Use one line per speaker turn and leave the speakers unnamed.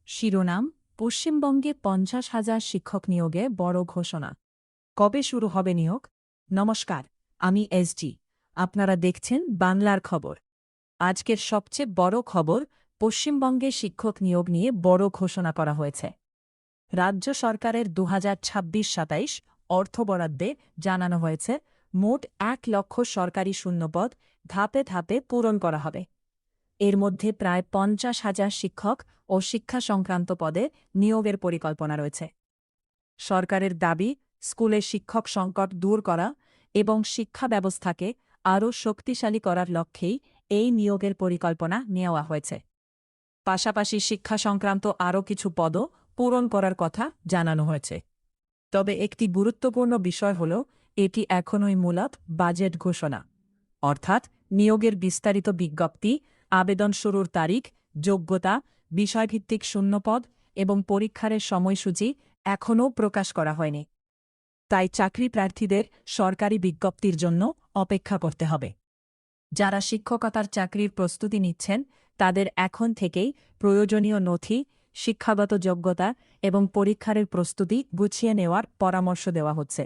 শিরোনাম: পশ্চিমবঙ্গে ৫০,০০০ শিক্ষক নিয়োগে বড় ঘোষণা। কবে শুরু হবে নিয়োগ? নমস্কার, আমি এসজি। আপনারা দেখছেন বাংলার খবর। আজকের সবচেয়ে বড় খবর, পশ্চিমবঙ্গে শিক্ষক নিয়োগ নিয়ে বড় ঘোষণা করা হয়েছে। রাজ্য সরকারের ২০২৬-২৭ অর্থ বরাদ্দে জানানো হয়েছে, মোট ১,০০,০০০ সরকারি শূন্যপদ ধাপে ধাপে পূরণ করা হবে। এর মধ্যে প্রায় ৫০,০০০ শিক্ষক ও শিক্ষা সংক্রান্ত পদে নিয়োগের পরিকল্পনা রয়েছে। সরকারের দাবি, স্কুলে শিক্ষক সংকট দূর করা এবং শিক্ষা ব্যবস্থাকে আরও শক্তিশালী করার লক্ষ্যেই এই নিয়োগের পরিকল্পনা নেওয়া হয়েছে। পাশাপাশি শিক্ষা সংক্রান্ত আরও কিছু পদও পূরণ করার কথা জানানো হয়েছে। তবে একটি গুরুত্বপূর্ণ বিষয় হল, এটি এখনই মূলত বাজেট ঘোষণা, অর্থাৎ নিয়োগের বিস্তারিত বিজ্ঞপ্তি, আবেদন শুরুর তারিখ, যোগ্যতা, বিষয়ভিত্তিক শূন্যপদ এবং পরীক্ষার সময়সূচি এখনও প্রকাশ করা হয়নি। তাই চাকরি প্রার্থীদের সরকারি বিজ্ঞপ্তির জন্য অপেক্ষা করতে হবে। যারা শিক্ষকতার চাকরির প্রস্তুতি নিচ্ছেন, তাদের এখন থেকেই প্রয়োজনীয় নথি, শিক্ষাগত যোগ্যতা এবং পরীক্ষার প্রস্তুতি গুছিয়ে নেওয়ার পরামর্শ দেওয়া হচ্ছে।